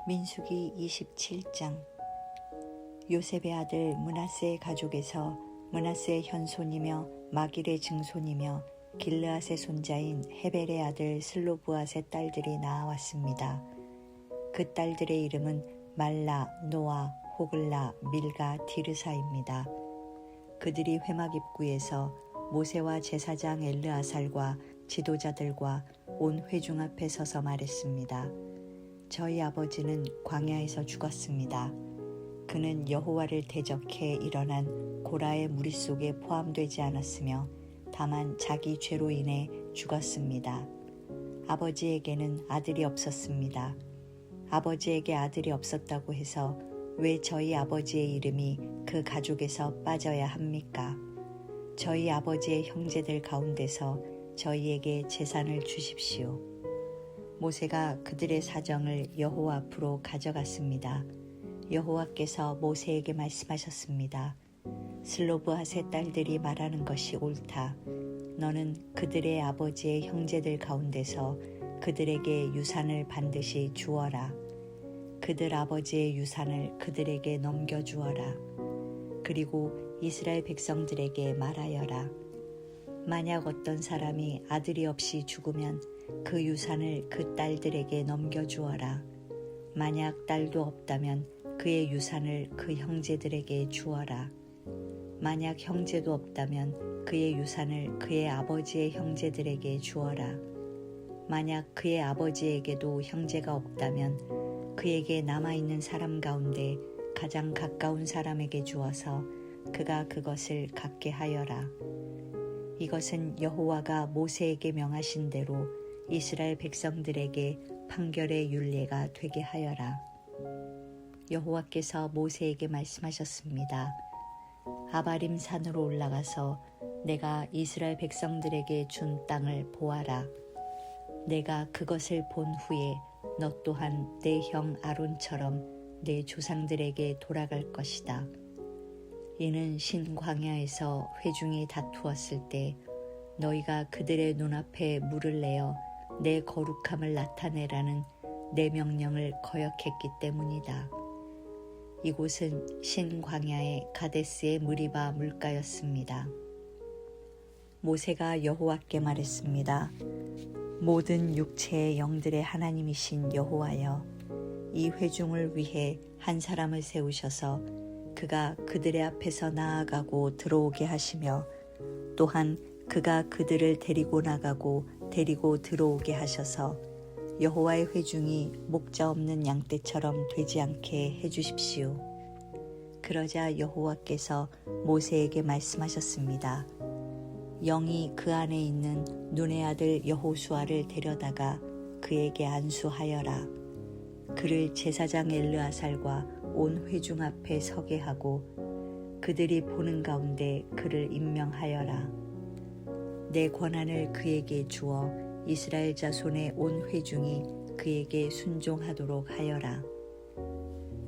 민수기 27장. 요셉의 아들 므낫세의 가족에서 므낫세의 현손이며 마길의 증손이며 길르앗의 손자인 헤벨의 아들 슬로브앗의 딸들이 나아왔습니다. 그 딸들의 이름은 말라, 노아, 호글라, 밀가, 디르사입니다. 그들이 회막 입구에서 모세와 제사장 엘르아살과 지도자들과 온 회중 앞에 서서 말했습니다. 저희 아버지는 광야에서 죽었습니다. 그는 여호와를 대적해 일어난 고라의 무리 속에 포함되지 않았으며 다만 자기 죄로 인해 죽었습니다. 아버지에게는 아들이 없었습니다. 아버지에게 아들이 없었다고 해서 왜 저희 아버지의 이름이 그 가족에서 빠져야 합니까? 저희 아버지의 형제들 가운데서 저희에게 재산을 주십시오. 모세가 그들의 사정을 여호와 앞으로 가져갔습니다. 여호와께서 모세에게 말씀하셨습니다. 슬로브앗의 딸들이 말하는 것이 옳다. 너는 그들의 아버지의 형제들 가운데서 그들에게 유산을 반드시 주어라. 그들 아버지의 유산을 그들에게 넘겨주어라. 그리고 이스라엘 백성들에게 말하여라. 만약 어떤 사람이 아들이 없이 죽으면 그 유산을 그 딸들에게 넘겨주어라. 만약 딸도 없다면 그의 유산을 그 형제들에게 주어라. 만약 형제도 없다면 그의 유산을 그의 아버지의 형제들에게 주어라. 만약 그의 아버지에게도 형제가 없다면 그에게 남아있는 사람 가운데 가장 가까운 사람에게 주어서 그가 그것을 갖게 하여라. 이것은 여호와가 모세에게 명하신 대로 이스라엘 백성들에게 판결의 율례가 되게 하여라. 여호와께서 모세에게 말씀하셨습니다. 아바림 산으로 올라가서 내가 이스라엘 백성들에게 준 땅을 보아라. 내가 그것을 본 후에 너 또한 내 형 아론처럼 내 조상들에게 돌아갈 것이다. 이는 신광야에서 회중이 다투었을 때 너희가 그들의 눈앞에 물을 내어 내 거룩함을 나타내라는 내 명령을 거역했기 때문이다. 이곳은 신광야의 가데스의 무리바 물가였습니다. 모세가 여호와께 말했습니다. 모든 육체의 영들의 하나님이신 여호와여, 이 회중을 위해 한 사람을 세우셔서 그가 그들의 앞에서 나아가고 들어오게 하시며 또한 그가 그들을 데리고 나가고 데리고 들어오게 하셔서 여호와의 회중이 목자 없는 양떼처럼 되지 않게 해주십시오. 그러자 여호와께서 모세에게 말씀하셨습니다. 영이 그 안에 있는 눈의 아들 여호수아를 데려다가 그에게 안수하여라. 그를 제사장 엘르아살과 온 회중 앞에 서게 하고 그들이 보는 가운데 그를 임명하여라. 내 권한을 그에게 주어 이스라엘 자손의 온 회중이 그에게 순종하도록 하여라.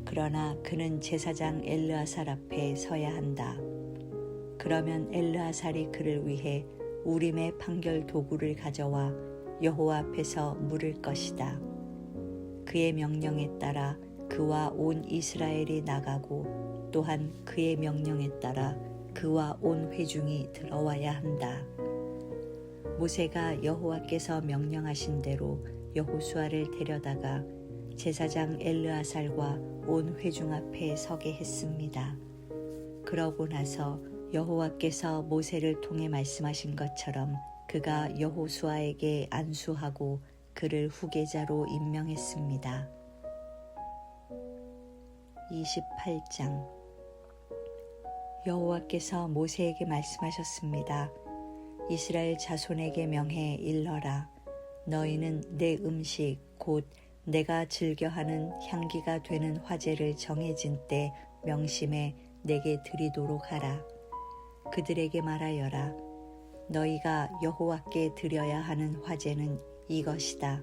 그러나 그는 제사장 엘르아살 앞에 서야 한다. 그러면 엘르아살이 그를 위해 우림의 판결 도구를 가져와 여호와 앞에서 물을 것이다. 그의 명령에 따라 그와 온 이스라엘이 나가고 또한 그의 명령에 따라 그와 온 회중이 들어와야 한다. 모세가 여호와께서 명령하신 대로 여호수아를 데려다가 제사장 엘르아살과 온 회중 앞에 서게 했습니다. 그러고 나서 여호와께서 모세를 통해 말씀하신 것처럼 그가 여호수아에게 안수하고 그를 후계자로 임명했습니다. 28장. 여호와께서 모세에게 말씀하셨습니다. 이스라엘 자손에게 명해 일러라. 너희는 내 음식 곧 내가 즐겨하는 향기가 되는 화제를 정해진 때 명심해 내게 드리도록 하라. 그들에게 말하여라. 너희가 여호와께 드려야 하는 화제는 이것이다.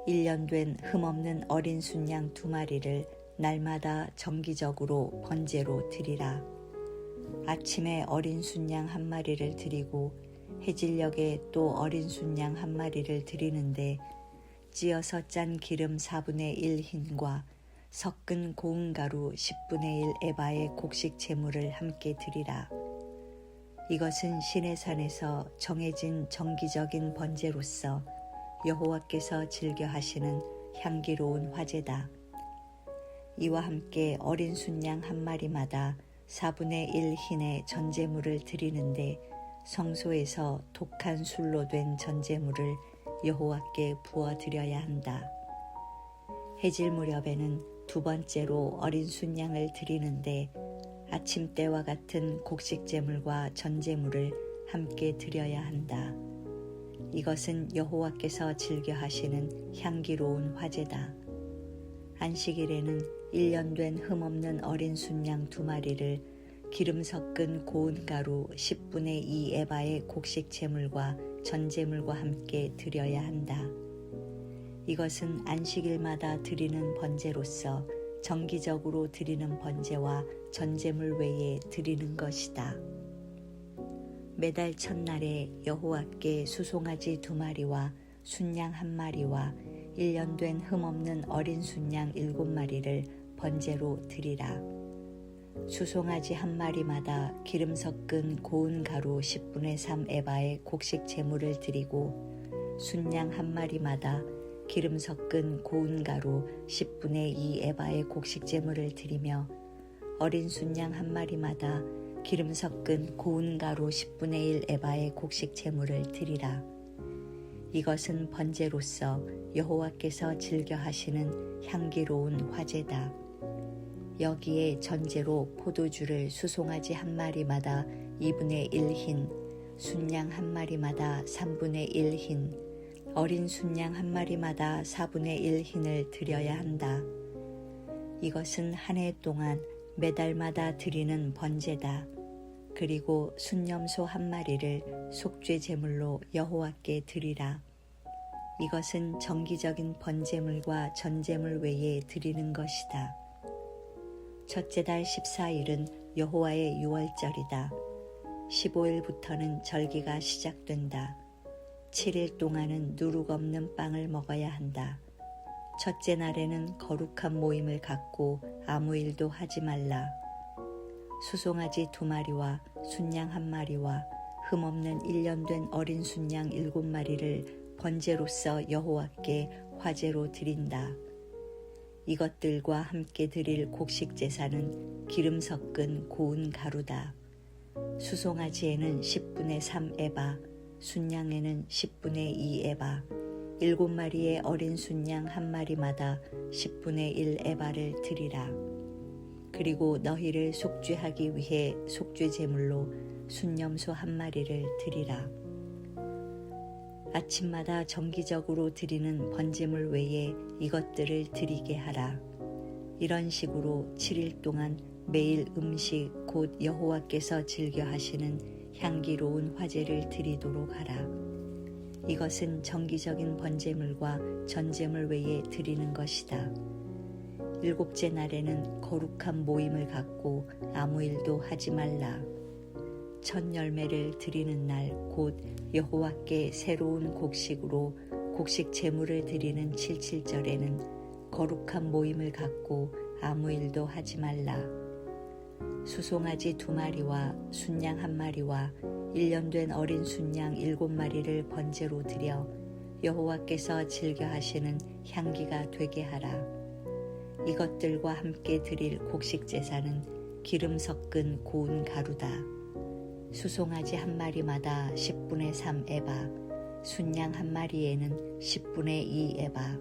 1년 된 흠없는 어린 순양 2마리를 날마다 정기적으로 번제로 드리라. 아침에 어린 순양 1마리를 드리고 해질녘에 또 어린 순양 1마리를 드리는데 찌어서 짠 기름 4분의 1 흰과 섞은 고운 가루 10분의 1 에바의 곡식 제물을 함께 드리라. 이것은 시내산에서 정해진 정기적인 번제로서 여호와께서 즐겨 하시는 향기로운 화제다. 이와 함께 어린 순양 한 마리마다 4분의 1 흰의 전제물을 드리는데 성소에서 독한 술로 된 전제물을 여호와께 부어 드려야 한다. 해질 무렵에는 두 번째로 어린 순양을 드리는데 아침 때와 같은 곡식제물과 전제물을 함께 드려야 한다. 이것은 여호와께서 즐겨 하시는 향기로운 화제다. 안식일에는 1년 된 흠없는 어린 순양 2마리를 기름 섞은 고운 가루 10분의 2 에바의 곡식 제물과 전제물과 함께 드려야 한다. 이것은 안식일마다 드리는 번제로서 정기적으로 드리는 번제와 전제물 외에 드리는 것이다. 매달 첫날에 여호와께 수송아지 2마리와 순양 1마리와 1년 된 흠없는 어린 순양 7마리를 번제로 드리라. 수송아지 1마리마다 기름 섞은 고운 가루 10분의 3 에바의 곡식 제물을 드리고 순양 1마리마다 기름 섞은 고운 가루 10분의 2 에바의 곡식 제물을 드리며 어린 순양 1마리마다 기름 섞은 고운 가루 10분의 1 에바의 곡식 제물을 드리라. 이것은 번제로서 여호와께서 즐겨 하시는 향기로운 화제다. 여기에 전제로 포도주를 수송아지 1마리마다 2분의 1 흰, 순양 1마리마다 3분의 1 흰, 어린 순양 1마리마다 4분의 1 흰을 드려야 한다. 이것은 한 해 동안 매달마다 드리는 번제다. 그리고 순염소 1마리를 속죄 제물로 여호와께 드리라. 이것은 정기적인 번제물과 전제물 외에 드리는 것이다. 첫째 달 14일은 여호와의 유월절이다. 15일부터는 절기가 시작된다. 7일 동안은 누룩 없는 빵을 먹어야 한다. 첫째 날에는 거룩한 모임을 갖고 아무 일도 하지 말라. 수송아지 2마리와 순양 1마리와 흠없는 1년 된 어린 순양 7마리를 번제로서 여호와께 화제로 드린다. 이것들과 함께 드릴 곡식 제사는 기름 섞은 고운 가루다. 수송아지에는 10분의 3 에바, 순양에는 10분의 2 에바, 7마리의 어린 순양 1마리마다 10분의 1 에바를 드리라. 그리고 너희를 속죄하기 위해 속죄 제물로 순염소 1마리를 드리라. 아침마다 정기적으로 드리는 번제물 외에 이것들을 드리게 하라. 이런 식으로 7일 동안 매일 음식 곧 여호와께서 즐겨 하시는 향기로운 화제를 드리도록 하라. 이것은 정기적인 번제물과 전제물 외에 드리는 것이다. 7째 날에는 거룩한 모임을 갖고 아무 일도 하지 말라. 첫 열매를 드리는 날 곧 여호와께 새로운 곡식으로 곡식 제물을 드리는 77절에는 거룩한 모임을 갖고 아무 일도 하지 말라. 수송아지 2마리와 순양 1마리와 1년 된 어린 순양 7마리를 번제로 드려 여호와께서 즐겨 하시는 향기가 되게 하라. 이것들과 함께 드릴 곡식 제사는 기름 섞은 고운 가루다. 수송아지 1마리마다 10분의 3 에바, 순양 1마리에는 10분의 2 에바,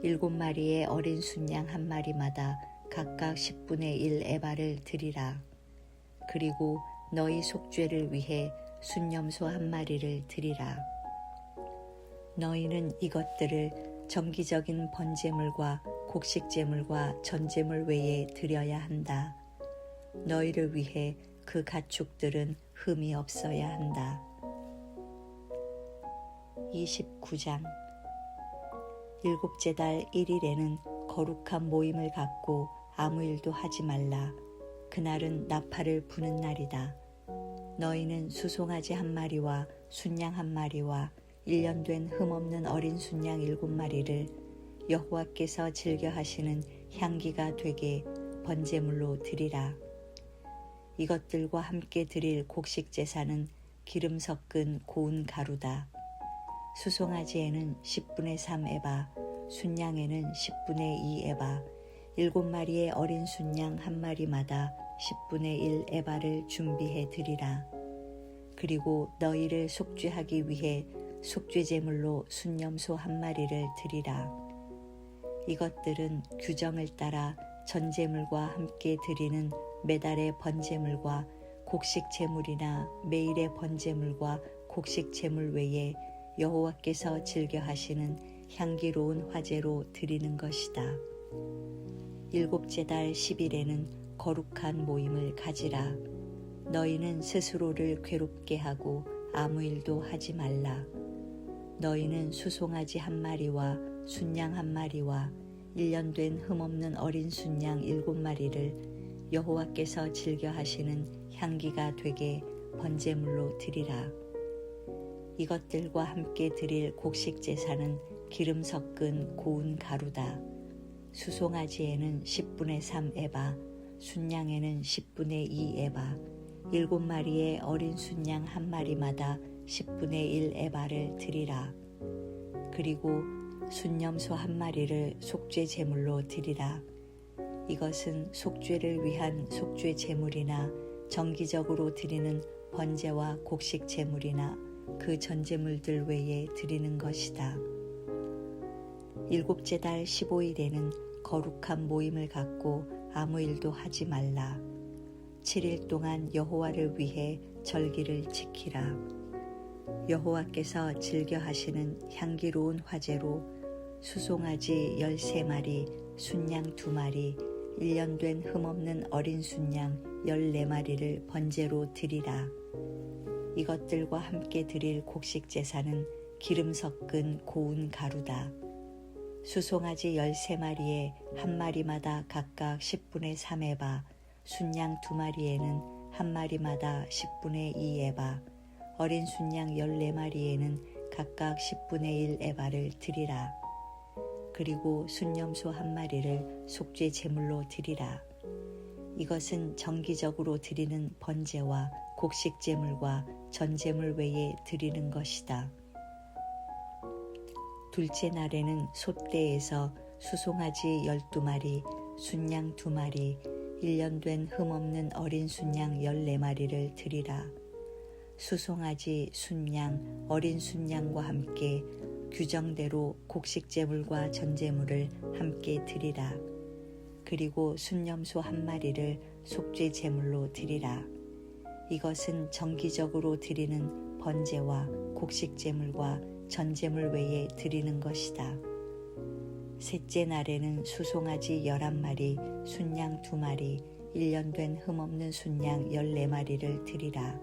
7마리의 어린 순양 1마리마다 각각 10분의 1 에바를 드리라. 그리고 너희 속죄를 위해 순염소 1마리를 드리라. 너희는 이것들을 정기적인 번제물과 곡식제물과 전제물 외에 드려야 한다. 너희를 위해 그 가축들은 흠이 없어야 한다. 29장 7째 달 1일에는 거룩한 모임을 갖고 아무 일도 하지 말라. 그날은 나팔을 부는 날이다. 너희는 수송아지 1마리와 순양 1마리와 1년 된 흠없는 어린 순양 7마리를 여호와께서 즐겨 하시는 향기가 되게 번제물로 드리라. 이것들과 함께 드릴 곡식 제사는 기름 섞은 고운 가루다. 수송아지에는 10분의 3 에바, 순양에는 10분의 2 에바, 7마리의 어린 순양 한 마리마다 10분의 1 에바를 준비해 드리라. 그리고 너희를 속죄하기 위해 속죄 제물로 순염소 한 마리를 드리라. 이것들은 규정을 따라 전제물과 함께 드리는 매달의 번제물과 곡식 제물이나 매일의 번제물과 곡식 제물 외에 여호와께서 즐겨 하시는 향기로운 화제로 드리는 것이다. 7째 달 10일에는 거룩한 모임을 가지라. 너희는 스스로를 괴롭게 하고 아무 일도 하지 말라. 너희는 수송아지 한 마리와 순양 한 마리와 1년 된 흠없는 어린 순양 7마리를 여호와께서 즐겨 하시는 향기가 되게 번제물로 드리라. 이것들과 함께 드릴 곡식 제사는 기름 섞은 고운 가루다. 수송아지에는 10분의 3 에바, 순양에는 10분의 2 에바, 7마리의 어린 순양 한 마리마다 10분의 1 에바를 드리라. 그리고 순염소 한 마리를 속죄 제물로 드리라. 이것은 속죄를 위한 속죄 제물이나 정기적으로 드리는 번제와 곡식 제물이나 그 전제물들 외에 드리는 것이다. 7째 달 15일에는 거룩한 모임을 갖고 아무 일도 하지 말라. 7일 동안 여호와를 위해 절기를 지키라. 여호와께서 즐겨 하시는 향기로운 화제로 수송아지 13마리, 순양 2마리, 1년 된 흠없는 어린 순양 14마리를 번제로 드리라. 이것들과 함께 드릴 곡식 제사는 기름 섞은 고운 가루다. 수송아지 13마리에 한 마리마다 각각 10분의 3 에바, 순양 2마리에는 한 마리마다 10분의 2 에바, 어린 순양 14마리에는 각각 10분의 1 에바를 드리라. 그리고 순염소 한 마리를 속죄 제물로 드리라. 이것은 정기적으로 드리는 번제와 곡식 제물과 전제물 외에 드리는 것이다. 둘째 날에는 솥대에서 수송아지 12마리, 순양 2마리, 1년 된 흠없는 어린 순양 14마리를 드리라. 수송아지, 순양, 어린 순양과 함께 규정대로 곡식 제물과 전제물을 함께 드리라. 그리고 순염소 한 마리를 속죄 제물로 드리라. 이것은 정기적으로 드리는 번제와 곡식 제물과 전제물 외에 드리는 것이다. 셋째 날에는 수송아지 11마리, 순양 2마리, 1년 된 흠없는 순양 14마리를 드리라.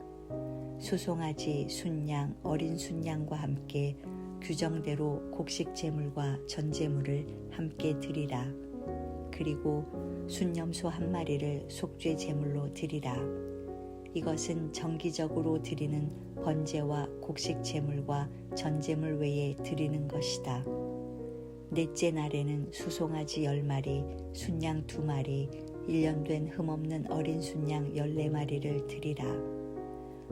수송아지, 순양, 어린 순양과 함께 규정대로 곡식 제물과 전제물을 함께 드리라. 그리고 순염소 한 마리를 속죄 제물로 드리라. 이것은 정기적으로 드리는 번제와 곡식 제물과 전제물 외에 드리는 것이다. 넷째 날에는 수송아지 10마리, 순양 2마리, 1년 된 흠없는 어린 순양 14마리를 드리라.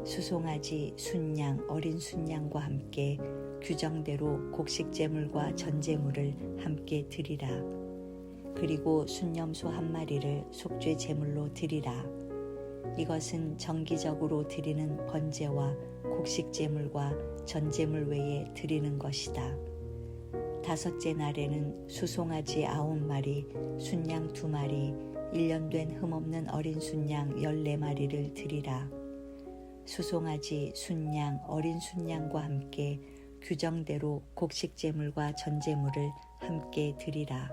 수송아지, 순양, 어린 순양과 함께 규정대로 곡식 제물과 전제물을 함께 드리라. 그리고 순염소 한 마리를 속죄 제물로 드리라. 이것은 정기적으로 드리는 번제와 곡식 제물과 전제물 외에 드리는 것이다. 다섯째 날에는 수송아지 9마리, 순양 2마리, 1년 된 흠없는 어린 순양 14마리를 드리라. 수송아지, 순양, 어린 순양과 함께 규정대로 곡식 제물과 전제물을 함께 드리라.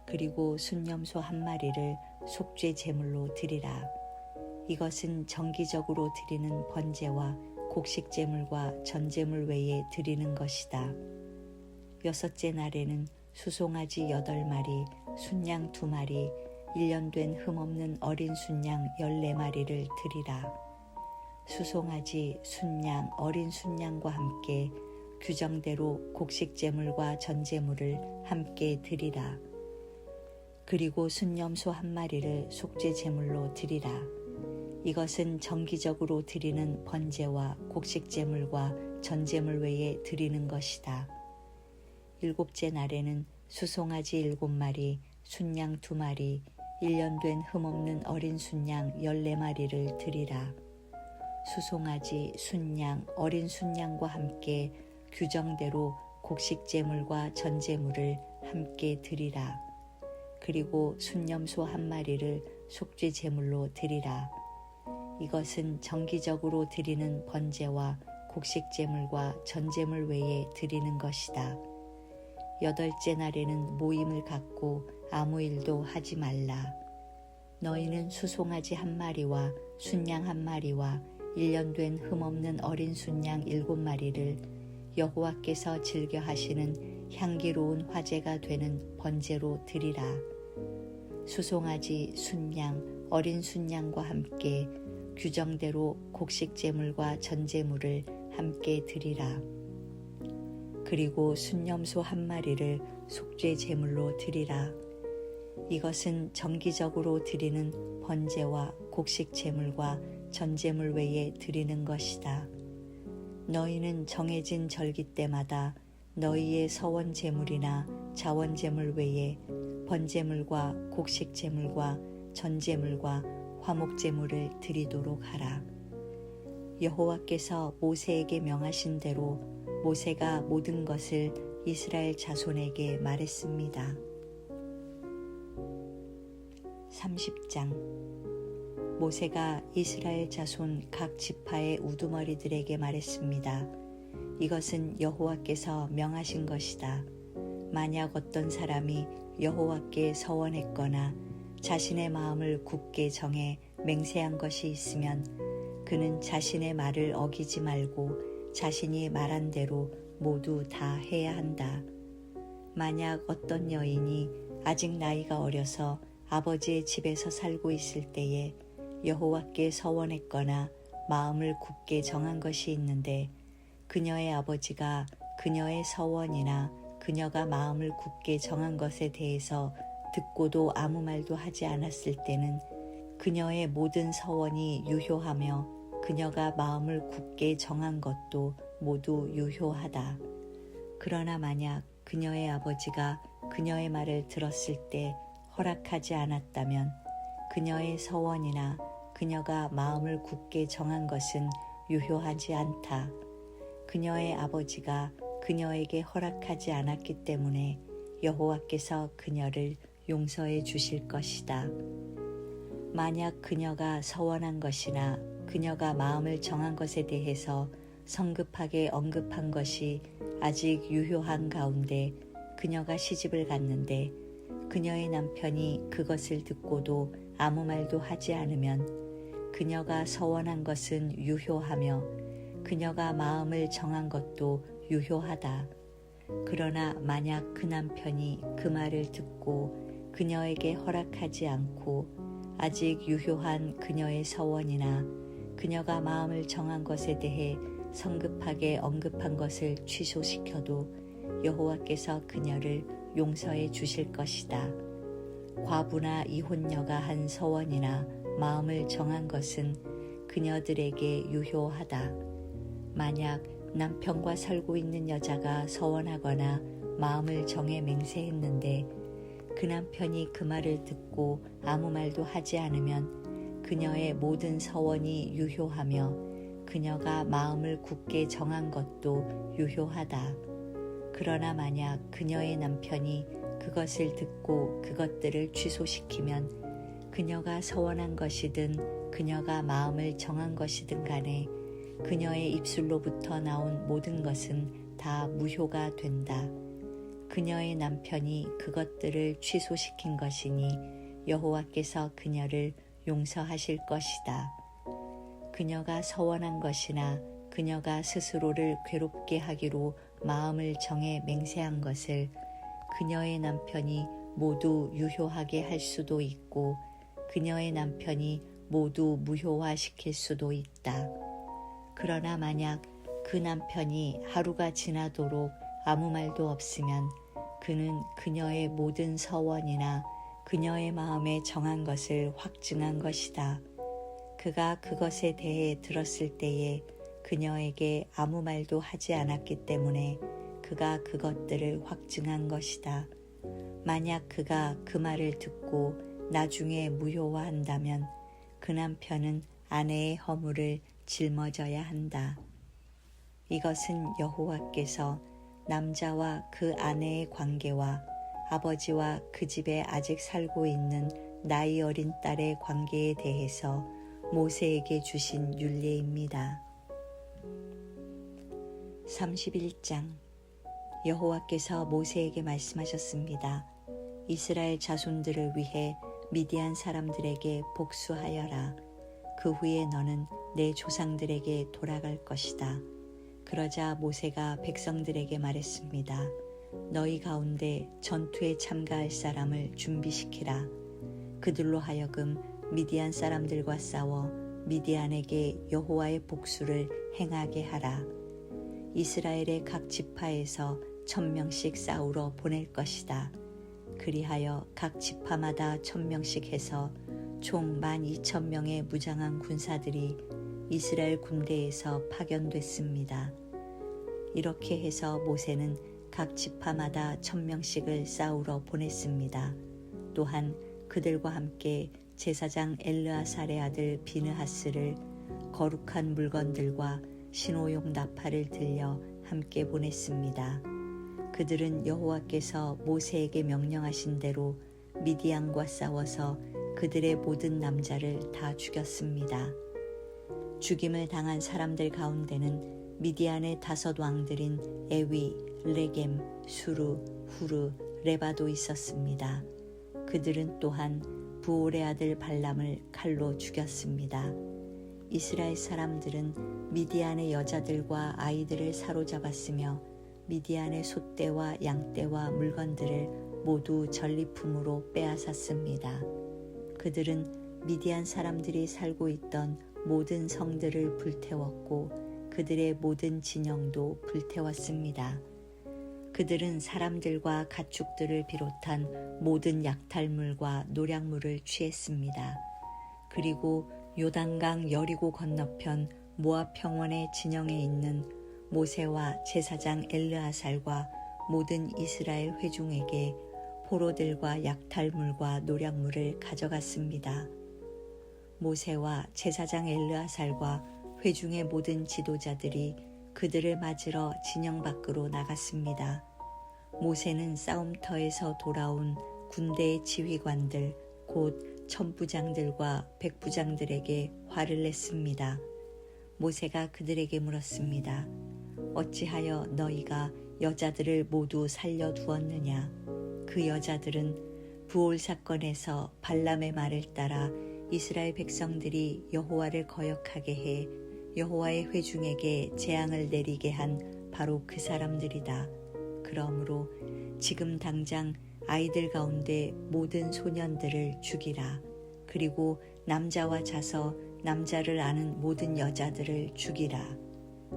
그리고 순염소 한 마리를 속죄 제물로 드리라. 이것은 정기적으로 드리는 번제와 곡식 제물과 전제물 외에 드리는 것이다. 여섯째 날에는 수송아지 8마리, 순양 2마리, 1년 된 흠없는 어린 순양 14마리를 드리라. 수송아지, 순양, 어린 순양과 함께 규정대로 곡식 제물과 전제물을 함께 드리라. 그리고 순념소 한 마리를 속죄 제물로 드리라. 이것은 정기적으로 드리는 번제와 곡식 제물과 전제물 외에 드리는 것이다. 일곱째 날에는 수송아지 7마리, 순양 2마리, 1년 된 흠없는 어린 순양 14마리를 드리라. 수송아지, 순양, 어린 순양과 함께 규정대로 곡식 제물과 전제물을 함께 드리라. 그리고 순념소 1마리를 속죄 제물로 드리라. 이것은 정기적으로 드리는 번제와 곡식 제물과 전제물 외에 드리는 것이다. 8째 날에는 모임을 갖고 아무 일도 하지 말라. 너희는 수송아지 1마리와 순양 1마리와 1년 된 흠없는 어린 순양 7마리를 여호와께서 즐겨 하시는 향기로운 화제가 되는 번제로 드리라. 수송아지, 순양, 어린 순양과 함께 규정대로 곡식 제물과 전제물을 함께 드리라. 그리고 순념소 1마리를 속죄 제물로 드리라. 이것은 정기적으로 드리는 번제와 곡식 제물과 전제물 외에 드리는 것이다. 너희는 정해진 절기 때마다 너희의 서원 제물이나 자원 제물 외에 번제물과 곡식 제물과 전제물과 화목 제물을 드리도록 하라. 여호와께서 모세에게 명하신 대로 모세가 모든 것을 이스라엘 자손에게 말했습니다. 30장. 모세가 이스라엘 자손 각 지파의 우두머리들에게 말했습니다. 이것은 여호와께서 명하신 것이다. 만약 어떤 사람이 여호와께 서원했거나 자신의 마음을 굳게 정해 맹세한 것이 있으면 그는 자신의 말을 어기지 말고 자신이 말한 대로 모두 다 해야 한다. 만약 어떤 여인이 아직 나이가 어려서 아버지의 집에서 살고 있을 때에 여호와께 서원했거나 마음을 굳게 정한 것이 있는데 그녀의 아버지가 그녀의 서원이나 그녀가 마음을 굳게 정한 것에 대해서 듣고도 아무 말도 하지 않았을 때는 그녀의 모든 서원이 유효하며 그녀가 마음을 굳게 정한 것도 모두 유효하다. 그러나 만약 그녀의 아버지가 그녀의 말을 들었을 때 허락하지 않았다면 그녀의 서원이나 그녀가 마음을 굳게 정한 것은 유효하지 않다. 그녀의 아버지가 그녀에게 허락하지 않았기 때문에 여호와께서 그녀를 용서해 주실 것이다. 만약 그녀가 서원한 것이나 그녀가 마음을 정한 것에 대해서 성급하게 언급한 것이 아직 유효한 가운데 그녀가 시집을 갔는데 그녀의 남편이 그것을 듣고도 아무 말도 하지 않으면 그녀가 서원한 것은 유효하며 그녀가 마음을 정한 것도 유효하다. 그러나 만약 그 남편이 그 말을 듣고 그녀에게 허락하지 않고 아직 유효한 그녀의 서원이나 그녀가 마음을 정한 것에 대해 성급하게 언급한 것을 취소시켜도 여호와께서 그녀를 용서해 주실 것이다. 과부나 이혼녀가 한 서원이나 마음을 정한 것은 그녀들에게 유효하다. 만약 남편과 살고 있는 여자가 서원하거나 마음을 정해 맹세했는데 그 남편이 그 말을 듣고 아무 말도 하지 않으면 그녀의 모든 서원이 유효하며 그녀가 마음을 굳게 정한 것도 유효하다. 그러나 만약 그녀의 남편이 그것을 듣고 그것들을 취소시키면 그녀가 서원한 것이든 그녀가 마음을 정한 것이든 간에 그녀의 입술로부터 나온 모든 것은 다 무효가 된다. 그녀의 남편이 그것들을 취소시킨 것이니 여호와께서 그녀를 용서하실 것이다. 그녀가 서원한 것이나 그녀가 스스로를 괴롭게 하기로 마음을 정해 맹세한 것을 그녀의 남편이 모두 유효하게 할 수도 있고 그녀의 남편이 모두 무효화시킬 수도 있다. 그러나 만약 그 남편이 하루가 지나도록 아무 말도 없으면 그는 그녀의 모든 서원이나 그녀의 마음에 정한 것을 확증한 것이다. 그가 그것에 대해 들었을 때에 그녀에게 아무 말도 하지 않았기 때문에 그가 그것들을 확증한 것이다. 만약 그가 그 말을 듣고 나중에 무효화한다면 그 남편은 아내의 허물을 짊어져야 한다. 이것은 여호와께서 남자와 그 아내의 관계와 아버지와 그 집에 아직 살고 있는 나이 어린 딸의 관계에 대해서 모세에게 주신 율례입니다. 31장 여호와께서 모세에게 말씀하셨습니다. 이스라엘 자손들을 위해 미디안 사람들에게 복수하여라. 그 후에 너는 내 조상들에게 돌아갈 것이다. 그러자 모세가 백성들에게 말했습니다. 너희 가운데 전투에 참가할 사람을 준비시키라. 그들로 하여금 미디안 사람들과 싸워 미디안에게 여호와의 복수를 행하게 하라. 이스라엘의 각 지파에서 1000명씩 싸우러 보낼 것이다. 그리하여 각 지파마다 1000명씩 해서 총 12,000명의 무장한 군사들이 이스라엘 군대에서 파견됐습니다. 이렇게 해서 모세는 각 지파마다 1000명씩을 싸우러 보냈습니다. 또한 그들과 함께 제사장 엘르아살의 아들 비느하스를 거룩한 물건들과 신호용 나팔을 들려 함께 보냈습니다. 그들은 여호와께서 모세에게 명령하신 대로 미디안과 싸워서 그들의 모든 남자를 다 죽였습니다. 죽임을 당한 사람들 가운데는 미디안의 5 왕들인 에위, 레겜, 수루, 후르, 레바도 있었습니다. 그들은 또한 부올의 아들 발람을 칼로 죽였습니다. 이스라엘 사람들은 미디안의 여자들과 아이들을 사로잡았으며 미디안의 소떼와 양떼와 물건들을 모두 전리품으로 빼앗았습니다. 그들은 미디안 사람들이 살고 있던 모든 성들을 불태웠고 그들의 모든 진영도 불태웠습니다. 그들은 사람들과 가축들을 비롯한 모든 약탈물과 노략물을 취했습니다. 그리고 요단강 여리고 건너편 모압 평원의 진영에 있는 모세와 제사장 엘르아살과 모든 이스라엘 회중에게 포로들과 약탈물과 노략물을 가져갔습니다. 모세와 제사장 엘르아살과 회중의 모든 지도자들이 그들을 맞으러 진영 밖으로 나갔습니다. 모세는 싸움터에서 돌아온 군대의 지휘관들 곧 천부장들과 백부장들에게 화를 냈습니다. 모세가 그들에게 물었습니다. 어찌하여 너희가 여자들을 모두 살려두었느냐? 그 여자들은 부올 사건에서 발람의 말을 따라 이스라엘 백성들이 여호와를 거역하게 해 여호와의 회중에게 재앙을 내리게 한 바로 그 사람들이다. 그러므로 지금 당장 아이들 가운데 모든 소년들을 죽이라. 그리고 남자와 자서 남자를 아는 모든 여자들을 죽이라.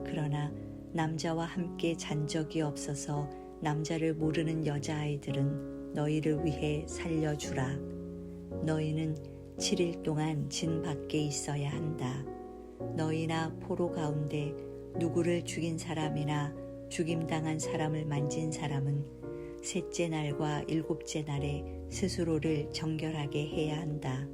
그러나 남자와 함께 잔 적이 없어서 남자를 모르는 여자아이들은 너희를 위해 살려주라. 너희는 7일 동안 진 밖에 있어야 한다. 너희나 포로 가운데 누구를 죽인 사람이나 죽임당한 사람을 만진 사람은 셋째 날과 일곱째 날에 스스로를 정결하게 해야 한다.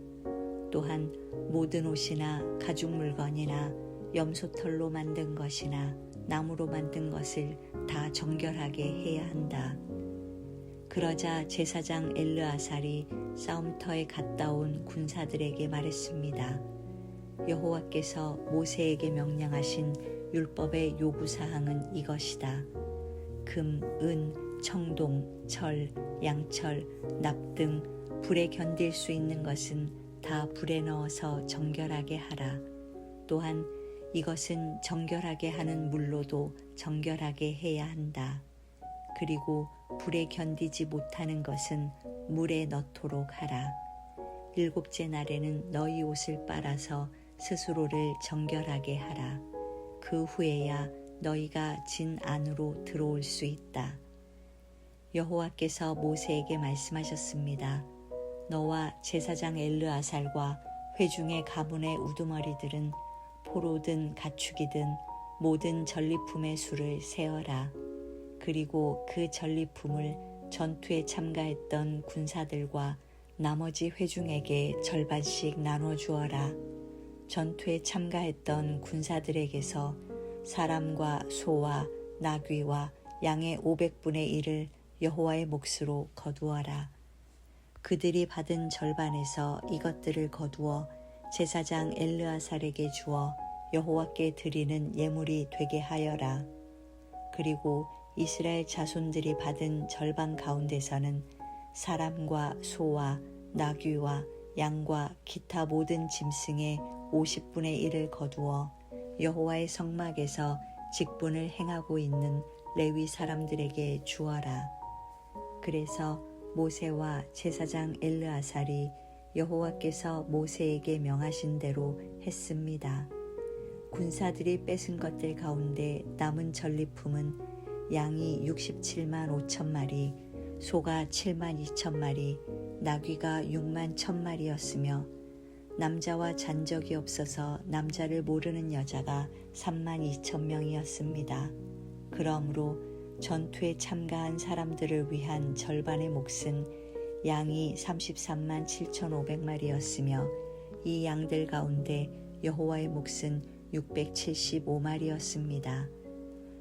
또한 모든 옷이나 가죽 물건이나 염소털로 만든 것이나 나무로 만든 것을 다 정결하게 해야 한다. 그러자 제사장 엘르아살이 싸움터에 갔다 온 군사들에게 말했습니다. 여호와께서 모세에게 명령하신 율법의 요구사항은 이것이다. 금, 은, 청동, 철, 양철, 납 등 불에 견딜 수 있는 것은 다 불에 넣어서 정결하게 하라. 또한 이것은 정결하게 하는 물로도 정결하게 해야 한다. 그리고 불에 견디지 못하는 것은 물에 넣도록 하라. 일곱째 날에는 너희 옷을 빨아서 스스로를 정결하게 하라. 그 후에야 너희가 진 안으로 들어올 수 있다. 여호와께서 모세에게 말씀하셨습니다. 너와 제사장 엘르아살과 회중의 가문의 우두머리들은 포로든 가축이든 모든 전리품의 수를 세어라. 그리고 그 전리품을 전투에 참가했던 군사들과 나머지 회중에게 절반씩 나눠 주어라. 전투에 참가했던 군사들에게서 사람과 소와 나귀와 양의 500분의 1을 여호와의 몫으로 거두어라. 그들이 받은 절반에서 이것들을 거두어 제사장 엘르아살에게 주어 여호와께 드리는 예물이 되게 하여라. 그리고 이스라엘 자손들이 받은 절반 가운데서는 사람과 소와 나귀와 양과 기타 모든 짐승의 50분의 1을 거두어 여호와의 성막에서 직분을 행하고 있는 레위 사람들에게 주어라. 그래서 모세와 제사장 엘르아살이 여호와께서 모세에게 명하신 대로 했습니다. 군사들이 뺏은 것들 가운데 남은 전리품은 양이 67만 5천 마리, 소가 7만 2천 마리, 나귀가 6만 1천 마리였으며 남자와 잔적이 없어서 남자를 모르는 여자가 3만 2천 명이었습니다. 그러므로 전투에 참가한 사람들을 위한 절반의 몫은 양이 33만 7,500마리였으며 이 양들 가운데 여호와의 몫은 675마리였습니다.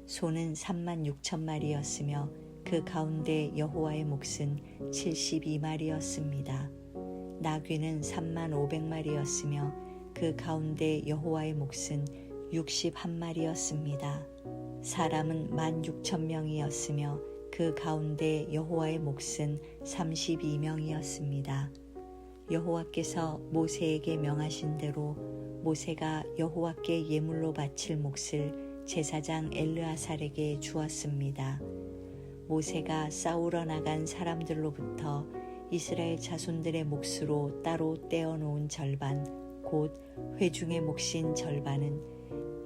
소는 3만 6천 마리였으며 그 가운데 여호와의 몫은 72마리였습니다. 나귀는 3만 500마리였으며 그 가운데 여호와의 몫은 61마리였습니다. 사람은 16,000명이었으며 그 가운데 여호와의 몫은 32명이었습니다. 여호와께서 모세에게 명하신 대로 모세가 여호와께 예물로 바칠 몫을 제사장 엘르아살에게 주었습니다. 모세가 싸우러 나간 사람들로부터 이스라엘 자손들의 몫으로 따로 떼어놓은 절반, 곧 회중의 몫인 절반은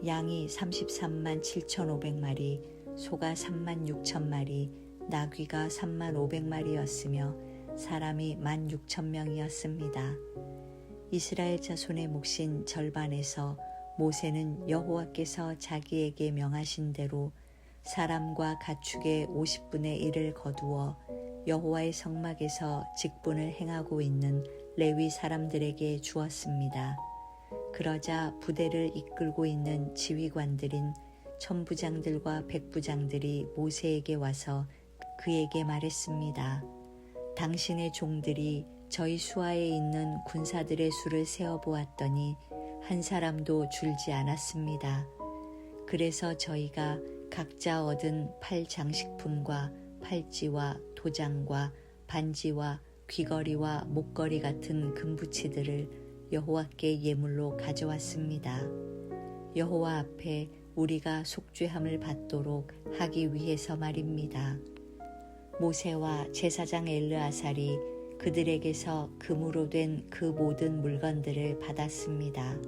양이 33만 7,500마리, 소가 3만 6천 마리, 나귀가 3만 500마리였으며 사람이 1만 6천 명이었습니다. 이스라엘 자손의 몫인 절반에서 모세는 여호와께서 자기에게 명하신 대로 사람과 가축의 50분의 1을 거두어 여호와의 성막에서 직분을 행하고 있는 레위 사람들에게 주었습니다. 그러자 부대를 이끌고 있는 지휘관들인 천부장들과 백부장들이 모세에게 와서 그에게 말했습니다. 당신의 종들이 저희 수하에 있는 군사들의 수를 세어보았더니 한 사람도 줄지 않았습니다. 그래서 저희가 각자 얻은 팔 장식품과 팔찌와 도장과 반지와 귀걸이와 목걸이 같은 금부치들을 여호와께 예물로 가져왔습니다. 여호와 앞에 우리가 속죄함을 받도록 하기 위해서 말입니다. 모세와 제사장 엘르아살이 그들에게서 금으로 된 그 모든 물건들을 받았습니다.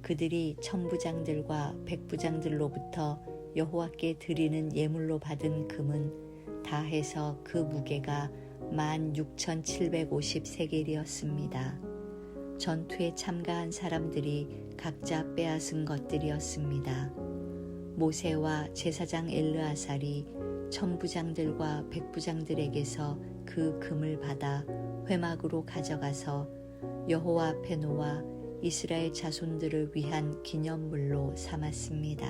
그들이 천부장들과 백부장들로부터 여호와께 드리는 예물로 받은 금은 다 해서 그 무게가 16,750세겔이었습니다. 전투에 참가한 사람들이 각자 빼앗은 것들이었습니다. 모세와 제사장 엘르아살이 천부장들과 백부장들에게서 그 금을 받아 회막으로 가져가서 여호와 앞에 놓아 이스라엘 자손들을 위한 기념물로 삼았습니다.